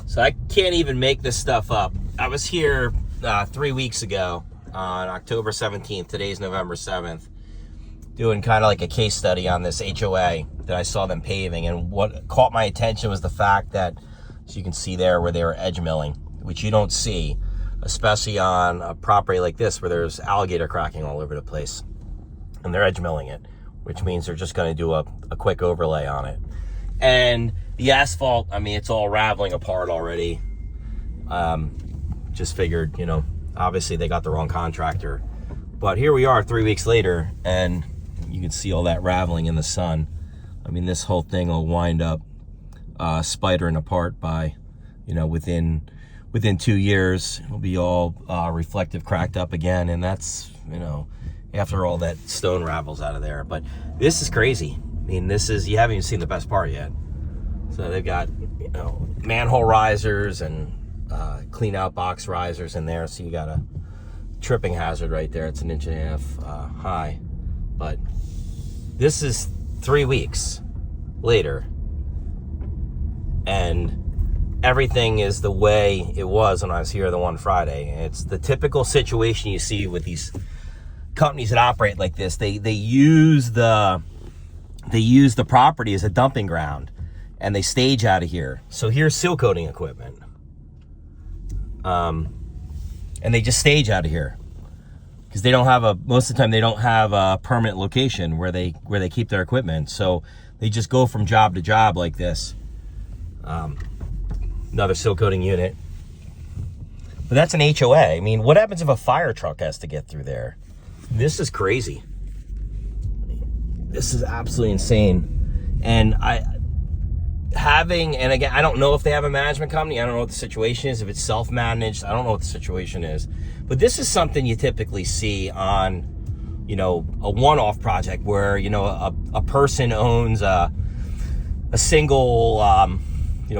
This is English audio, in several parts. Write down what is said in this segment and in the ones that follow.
So I can't even make this stuff up. I was here 3 weeks ago on October 17th. Today's November 7th. Doing kind of like a case study on this HOA that I saw them paving. And what caught my attention was the fact that, as you can see there, where they were edge milling, which you don't see, especially on a property like this where there's alligator cracking all over the place. And they're edge milling it, which means they're just going to do a quick overlay on it. And the asphalt, I mean, it's all raveling apart already. Just figured, obviously they got the wrong contractor. But here we are 3 weeks later, and you can see all that raveling in the sun. I mean, this whole thing will wind up spidering apart by, within 2 years. It'll be all reflective, cracked up again, and that's, after all that stone ravels out of there. But this is crazy. I mean, you haven't even seen the best part yet. So they've got, manhole risers and clean out box risers in there. So you got a tripping hazard right there. It's 1.5 inches high. But this is 3 weeks later. And everything is the way it was when I was here the one Friday. It's the typical situation you see with these companies that operate like this. They use the property as a dumping ground, and they stage out of here. So here's seal coating equipment, and they just stage out of here because they don't have most of the time they don't have a permanent location where they keep their equipment. So they just go from job to job like this. Another seal coating unit, but that's an HOA. I mean, what happens if a fire truck has to get through there? This is crazy. This is absolutely insane. And again, I don't know if they have a management company. I don't know what the situation is. If it's self-managed, I don't know what the situation is. But this is something you typically see on, a one-off project where, a person owns a single,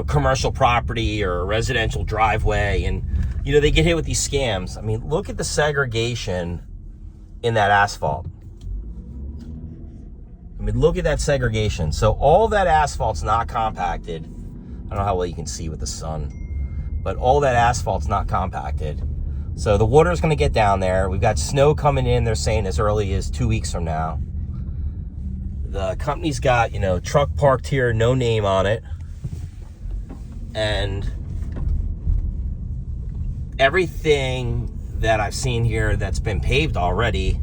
commercial property or a residential driveway, and, they get hit with these scams. I mean, look at the segregation in that asphalt. I mean, look at that segregation. So all that asphalt's not compacted. I don't know how well you can see with the sun, but all that asphalt's not compacted. So the water's going to get down there. We've got snow coming in, they're saying, as early as 2 weeks from now. The company's got, truck parked here, no name on it. And everything that I've seen here that's been paved already,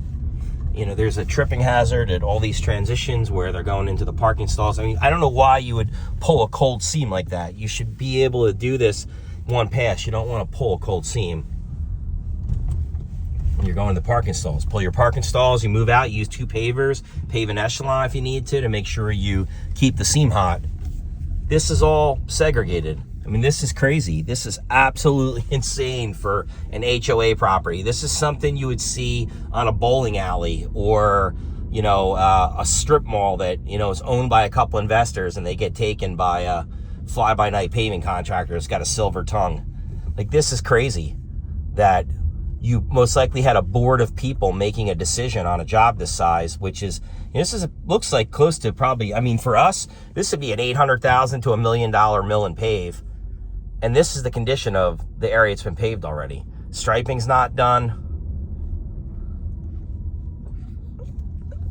there's a tripping hazard at all these transitions where they're going into the parking stalls. I mean, I don't know why you would pull a cold seam like that. You should be able to do this one pass. You don't want to pull a cold seam when you're going to the parking stalls. Pull your parking stalls, you move out, you use 2 pavers, pave an echelon if you need to make sure you keep the seam hot. This is all segregated. I mean, this is crazy. This is absolutely insane for an HOA property. This is something you would see on a bowling alley or, a strip mall that, is owned by a couple investors and they get taken by a fly-by-night paving contractor that's got a silver tongue. Like, this is crazy that you most likely had a board of people making a decision on a job this size, which is, looks like close to probably, I mean, for us, this would be an $800,000 to $1 million mill and pave. And this is the condition of the area it's been paved already. Striping's not done.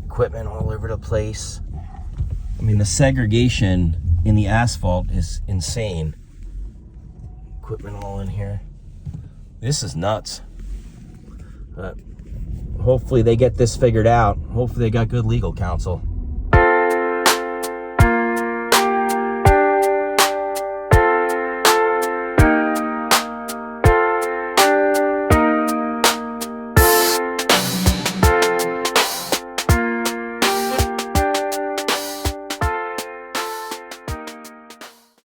Equipment all over the place. I mean, the segregation in the asphalt is insane. Equipment all in here. This is nuts. But hopefully they get this figured out. Hopefully they got good legal counsel.